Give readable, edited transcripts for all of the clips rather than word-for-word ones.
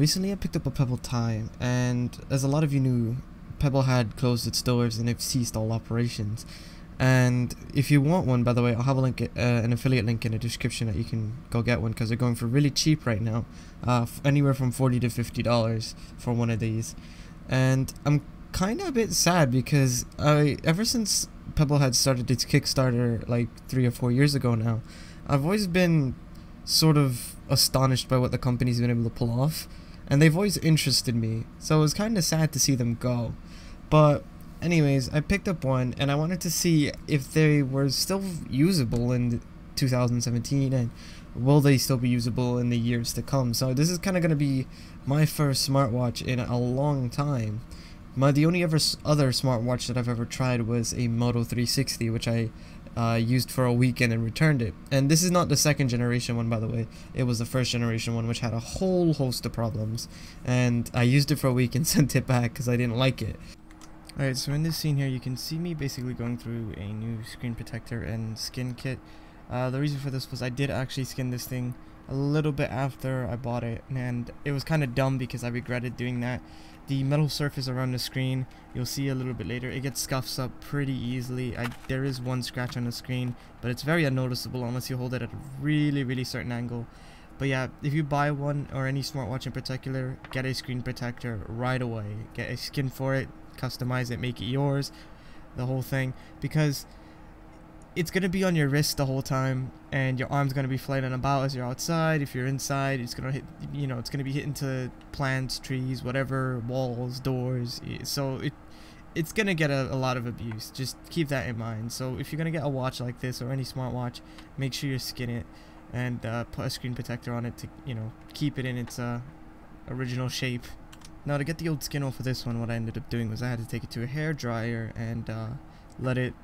recently I picked up a Pebble tie, and as a lot of you knew, Pebble had closed its doors and they've ceased all operations. And if you want one, by the way, I'll have a link, an affiliate link in the description that you can go get one, because they're going for really cheap right now, anywhere from $40 to $50 for one of these. And I'm kind of a bit sad because ever since Pebble had started its Kickstarter like 3 or 4 years ago now, I've always been sort of astonished by what the company's been able to pull off, and they've always interested me, so it was kind of sad to see them go. But anyways, I picked up one and I wanted to see if they were still usable in 2017 and will they still be usable in the years to come. So this is kind of going to be my first smartwatch in a long time. The only other smartwatch that I've ever tried was a Moto 360, which I used for a weekend and returned it. And this is not the second generation one, by the way. It was the first generation one, which had a whole host of problems. And I used it for a week and sent it back because I didn't like it. Alright, so in this scene here, you can see me basically going through a new screen protector and skin kit. The reason for this was I did actually skin this thing a little bit after I bought it, and it was kind of dumb because I regretted doing that. The metal surface around the screen, you'll see a little bit later, it gets scuffs up pretty easily. There is one scratch on the screen, but it's very unnoticeable unless you hold it at a really certain angle. But yeah, if you buy one, or any smartwatch in particular, get a screen protector right away. Get a skin for it, customize it, make it yours, the whole thing, because it's going to be on your wrist the whole time, and your arm's going to be flailing about as you're outside. If you're inside, it's going to hit, it's going to be hitting to plants, trees, whatever, walls, doors, so it's going to get a lot of abuse. Just keep that in mind. So if you're going to get a watch like this, or any smartwatch, make sure you skin it, and put a screen protector on it to, keep it in its original shape. Now, to get the old skin off of this one, what I ended up doing was I had to take it to a hair dryer and let it,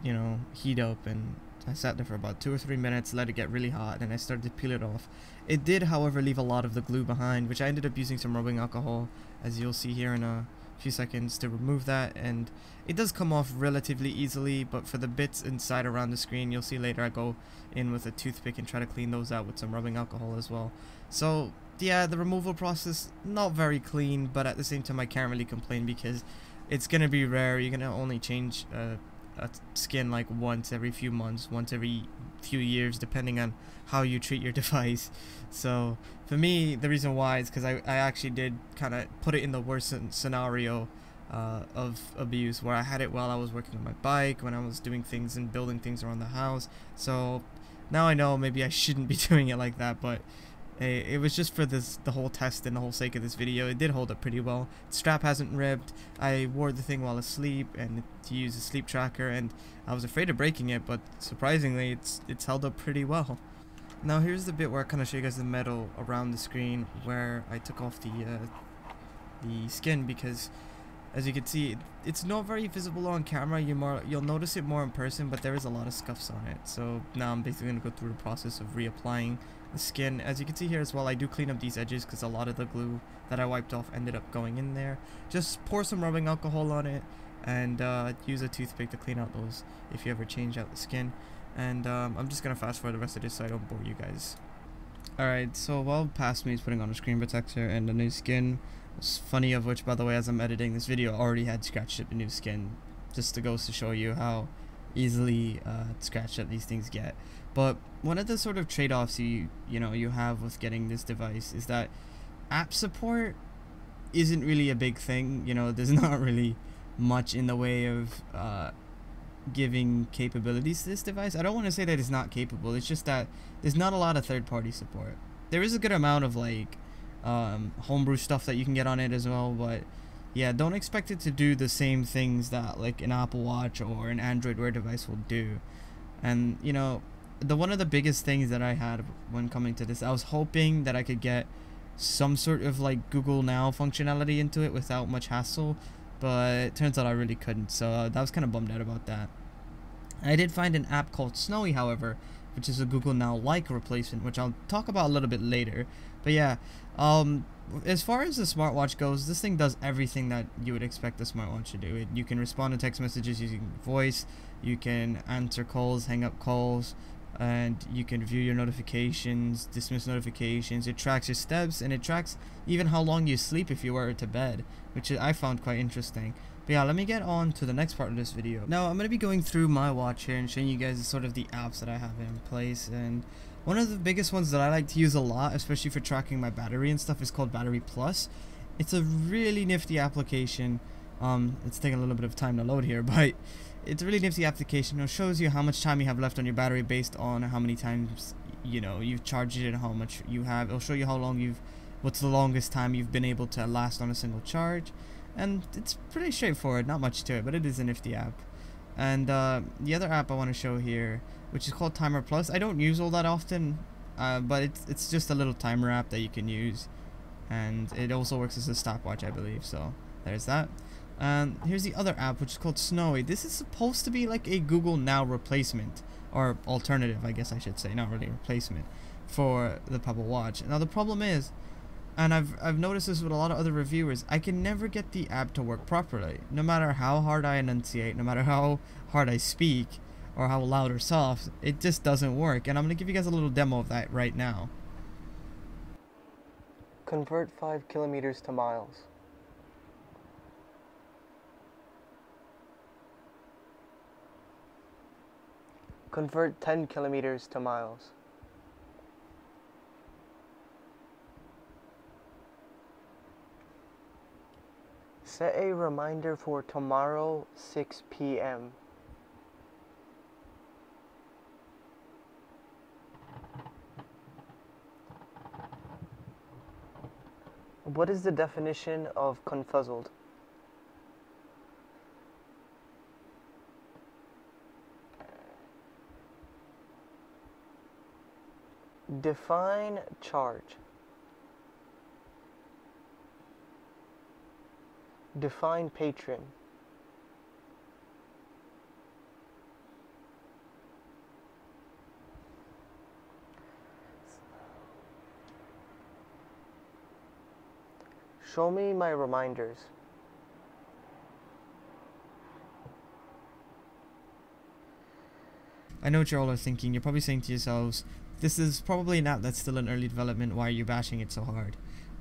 heat up, and I sat there for about 2 or 3 minutes, let it get really hot, and I started to peel it off. It did, however, leave a lot of the glue behind, which I ended up using some rubbing alcohol, as you'll see here in a few seconds, to remove that. And it does come off relatively easily, but for the bits inside around the screen, you'll see later I go in with a toothpick and try to clean those out with some rubbing alcohol as well. So yeah, the removal process, not very clean, but at the same time I can't really complain because it's gonna be rare. You're gonna only change a skin like once every few months, once every few years, depending on how you treat your device. So for me, the reason why is because I actually did kind of put it in the worst scenario of abuse, where I had it while I was working on my bike, when I was doing things and building things around the house. So now I know maybe I shouldn't be doing it like that, but it was just for the whole test and the whole sake of this video. It did hold up pretty well. The strap hasn't ripped. I wore the thing while asleep and to use a sleep tracker, and I was afraid of breaking it, but surprisingly it's held up pretty well. Now here's the bit where I kind of show you guys the metal around the screen where I took off the skin, because as you can see, it's not very visible on camera. You'll notice it more in person, but there is a lot of scuffs on it. So now I'm basically going to go through the process of reapplying the skin. As you can see here as well, I do clean up these edges because a lot of the glue that I wiped off ended up going in there. Just pour some rubbing alcohol on it and use a toothpick to clean out those if you ever change out the skin. And I'm just going to fast forward the rest of this so I don't bore you guys. Alright, so while past me is putting on a screen protector and a new skin, it's funny of which, by the way, as I'm editing this video, I already had scratched up a new skin, just to goes to show you how easily scratched up these things get. But one of the sort of trade-offs you have with getting this device is that app support isn't really a big thing. There's not really much in the way of giving capabilities to this device. I don't want to say that it's not capable, it's just that there's not a lot of third-party support. There is a good amount of like homebrew stuff that you can get on it as well, but yeah, don't expect it to do the same things that like an Apple Watch or an Android Wear device will do. And one of the biggest things that I had when coming to this, I was hoping that I could get some sort of like Google Now functionality into it without much hassle, but it turns out I really couldn't, so that was kind of bummed out about that. I did find an app called Snowy, however, which is a Google Now like replacement, which I'll talk about a little bit later. But yeah, as far as the smartwatch goes, this thing does everything that you would expect the smartwatch to do. You can respond to text messages using voice, you can answer calls, hang up calls, and you can view your notifications, dismiss notifications. It tracks your steps, and it tracks even how long you sleep if you were to bed, which I found quite interesting. But yeah, let me get on to the next part of this video. Now I'm going to be going through my watch here and showing you guys sort of the apps that I have in place, and one of the biggest ones that I like to use a lot, especially for tracking my battery and stuff, is called Battery Plus. It's a really nifty application. It's taking a little bit of time to load here, but it's a really nifty application. It shows you how much time you have left on your battery based on how many times you've charged it and how much you have. It'll show you how long what's the longest time you've been able to last on a single charge, and it's pretty straightforward, not much to it, but it is a nifty app. And the other app I want to show here, which is called Timer Plus, I don't use all that often, but it's just a little timer app that you can use, and it also works as a stopwatch, I believe. So there's that. And here's the other app, which is called Snowy. This is supposed to be like a Google Now replacement, or alternative, I guess I should say, not really replacement, for the Pebble Watch. Now the problem is, and I've noticed this with a lot of other reviewers, I can never get the app to work properly. No matter how hard I enunciate, no matter how hard I speak, or how loud or soft, it just doesn't work. And I'm going to give you guys a little demo of that right now. Convert 5 kilometers to miles. Convert 10 kilometers to miles. Set a reminder for tomorrow, 6 p.m. What is the definition of confuzzled? Define charge. Define patron. Show me my reminders. I know what you all are thinking. You're probably saying to yourselves, this is probably an app that's still in early development. Why are you bashing it so hard?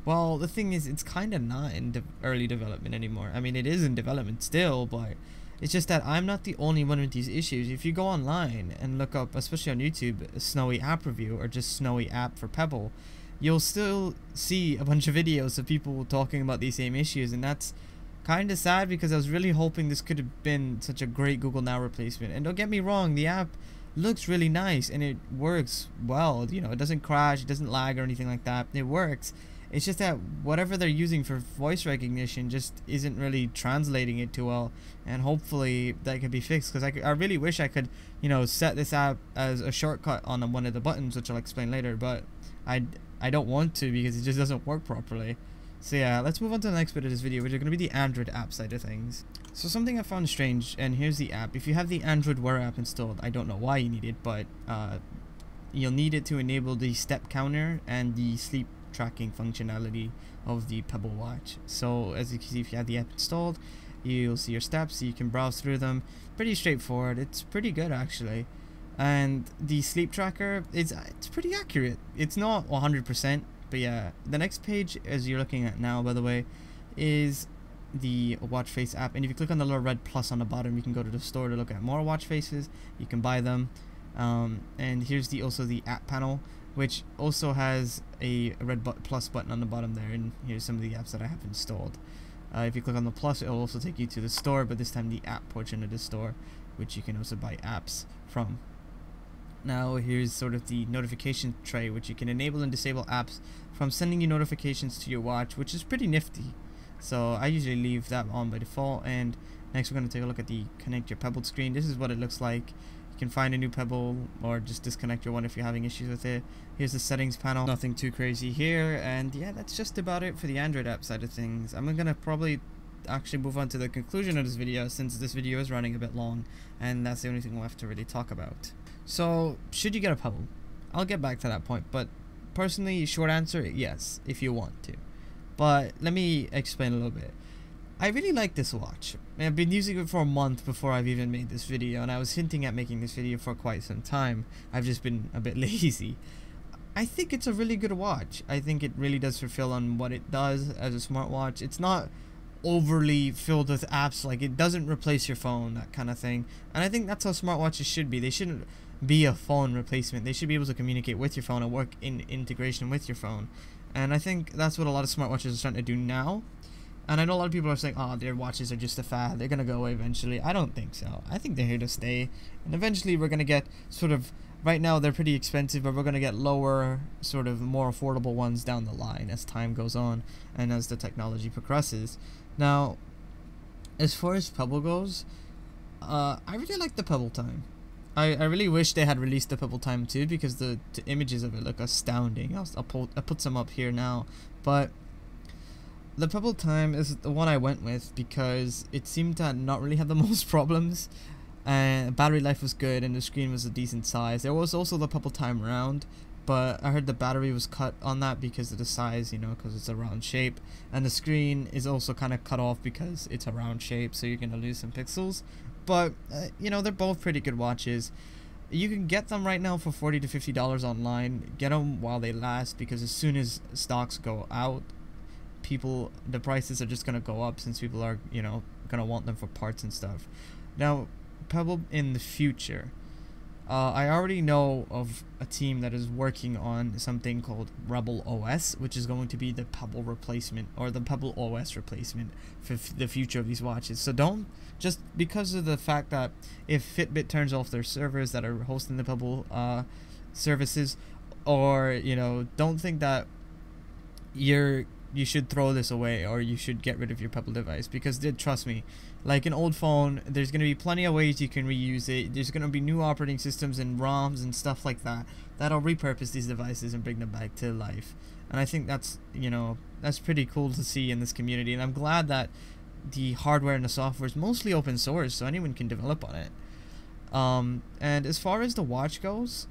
Well, the thing is, it's kind of not in early development anymore. I mean, it is in development still, but it's just that I'm not the only one with these issues. If you go online and look up, especially on YouTube, a Snowy app review or just Snowy app for Pebble, you'll still see a bunch of videos of people talking about these same issues, and that's kind of sad because I was really hoping this could have been such a great Google Now replacement. And don't get me wrong, the app looks really nice and it works well. It doesn't crash, it doesn't lag or anything like that. It works. It's just that whatever they're using for voice recognition just isn't really translating it too well, and hopefully that can be fixed, because I really wish I could set this app as a shortcut on one of the buttons, which I'll explain later, but I don't want to because it just doesn't work properly. So yeah, let's move on to the next bit of this video, which is going to be the Android app side of things. So something I found strange, and here's the app. If you have the Android Wear app installed, I don't know why you need it, but you'll need it to enable the step counter and the sleep tracking functionality of the Pebble Watch. So as you can see, if you have the app installed, you'll see your steps, so you can browse through them. Pretty straightforward. It's pretty good actually. And the sleep tracker, it's pretty accurate. It's not 100%, but yeah. The next page, as you're looking at now, by the way, is the watch face app, and if you click on the little red plus on the bottom, you can go to the store to look at more watch faces. You can buy them, and here's also the app panel, which also has a red plus button on the bottom there, and here's some of the apps that I have installed. If you click on the plus, it will also take you to the store, but this time the app portion of the store, which you can also buy apps from. Now here's sort of the notification tray, which you can enable and disable apps from sending you notifications to your watch, which is pretty nifty. So I usually leave that on by default. And next we're going to take a look at the connect your Pebble screen. This is what it looks like. You can find a new Pebble or just disconnect your one if you're having issues with it. Here's the settings panel. Nothing too crazy here. And yeah, that's just about it for the Android app side of things. I'm going to probably actually move on to the conclusion of this video, since this video is running a bit long and that's the only thing left to really talk about. So should you get a Pebble? I'll get back to that point, but personally, short answer, yes, if you want to. But let me explain a little bit. I really like this watch. I've been using it for a month before I've even made this video, and I was hinting at making this video for quite some time. I've just been a bit lazy. I think it's a really good watch. I think it really does fulfill on what it does as a smartwatch. It's not overly filled with apps, like it doesn't replace your phone, that kind of thing. And I think that's how smartwatches should be. They shouldn't be a phone replacement. They should be able to communicate with your phone and work in integration with your phone. And I think that's what a lot of smartwatches are starting to do now. And I know a lot of people are saying, oh, their watches are just a fad, they're gonna go away eventually. I don't think so. I think they're here to stay, and eventually we're gonna get sort of, right now they're pretty expensive, but we're gonna get lower, sort of more affordable ones down the line as time goes on and as the technology progresses. Now, as far as Pebble goes, I really like the Pebble time. I really wish they had released the Pebble time too, because the images of it look astounding. I'll put some up here now, but the Pebble time is the one I went with because it seemed to not really have the most problems, and battery life was good and the screen was a decent size. There was also the Pebble time round, but I heard the battery was cut on that because of the size, you know, because it's a round shape, and the screen is also kind of cut off because it's a round shape, so you're gonna lose some pixels. But you know, they're both pretty good watches. You can get them right now for $40 to $50 online. Get them while they last, because as soon as stocks go out, the prices are just gonna go up, since people are, you know, gonna want them for parts and stuff. Now, Pebble in the future, I already know of a team that is working on something called Rebel OS, which is going to be the Pebble replacement, or the Pebble OS replacement for the future of these watches. So don't, just because of the fact that if Fitbit turns off their servers that are hosting the Pebble services, or, you know, don't think that you should throw this away or you should get rid of your Pebble device, because trust me, like an old phone, there's going to be plenty of ways you can reuse it. There's going to be new operating systems and ROMs and stuff like that that'll repurpose these devices and bring them back to life. And I think that's, you know, that's pretty cool to see in this community, and I'm glad that the hardware and the software is mostly open source, so anyone can develop on it. And as far as the watch goes,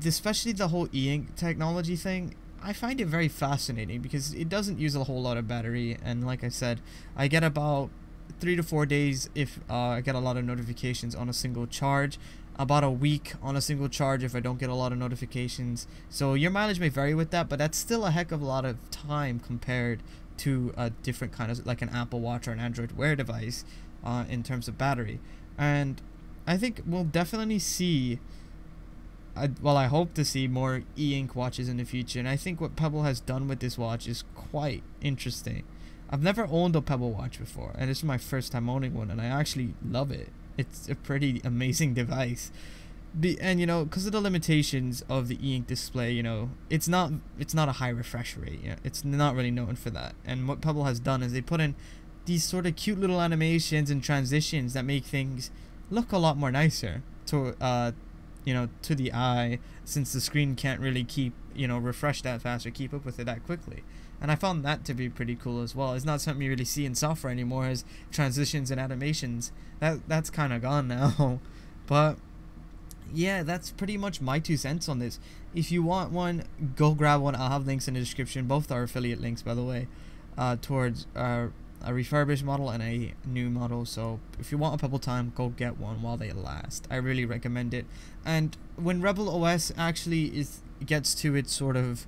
especially the whole e-ink technology thing, I find it very fascinating because it doesn't use a whole lot of battery, and like I said, I get about 3 to 4 days if I get a lot of notifications on a single charge, about a week on a single charge if I don't get a lot of notifications. So your mileage may vary with that, but that's still a heck of a lot of time compared to a different kind of, like an Apple Watch or an Android Wear device in terms of battery. And I think we'll definitely see, well, I hope to see more e-ink watches in the future, and I think what Pebble has done with this watch is quite interesting. I've never owned a Pebble watch before, and this is my first time owning one, and I actually love it. It's a pretty amazing device. And you know, because of the limitations of the e-ink display, you know, it's not a high refresh rate. You know, it's not really known for that. And what Pebble has done is they put in these sort of cute little animations and transitions that make things look a lot more nicer to you know, to the eye, since the screen can't really keep, you know, refresh that fast or keep up with it that quickly. And I found that to be pretty cool as well. It's not something you really see in software anymore, as transitions and animations. That's kind of gone now. But yeah, that's pretty much my 2 cents on this. If you want one, go grab one. I'll have links in the description. Both are affiliate links, by the way, towards a refurbished model and a new model. So if you want a Pebble time, go get one while they last. I really recommend it. And when Rebel OS actually gets to its sort of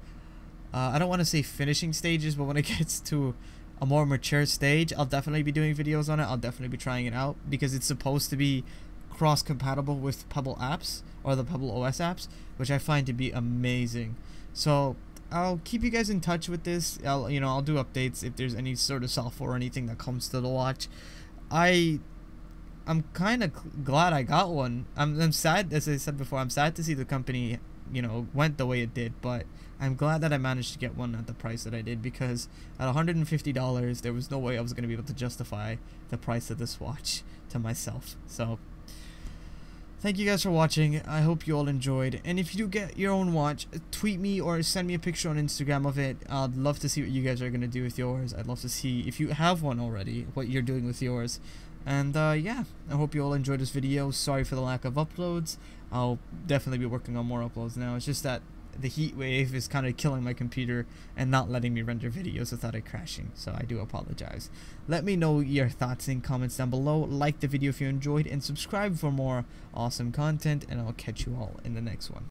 I don't want to say finishing stages, but when it gets to a more mature stage, I'll definitely be doing videos on it. I'll definitely be trying it out, because it's supposed to be cross compatible with Pebble apps, or the Pebble OS apps, which I find to be amazing. So I'll keep you guys in touch with this. I'll do updates if there's any sort of software or anything that comes to the watch. I'm kind of glad I got one. I'm sad, as I said before, I'm sad to see the company, you know, went the way it did, but I'm glad that I managed to get one at the price that I did, because at $150 there was no way I was going to be able to justify the price of this watch to myself. So thank you guys for watching. I hope you all enjoyed, and if you do get your own watch, tweet me or send me a picture on Instagram of it. I'd love to see what you guys are going to do with yours. I'd love to see, if you have one already, what you're doing with yours. And yeah, I hope you all enjoyed this video. Sorry for the lack of uploads. I'll definitely be working on more uploads now. It's just that the heat wave is kind of killing my computer and not letting me render videos without it crashing, so I do apologize. Let me know your thoughts in comments down below, like the video if you enjoyed, and subscribe for more awesome content, and I'll catch you all in the next one.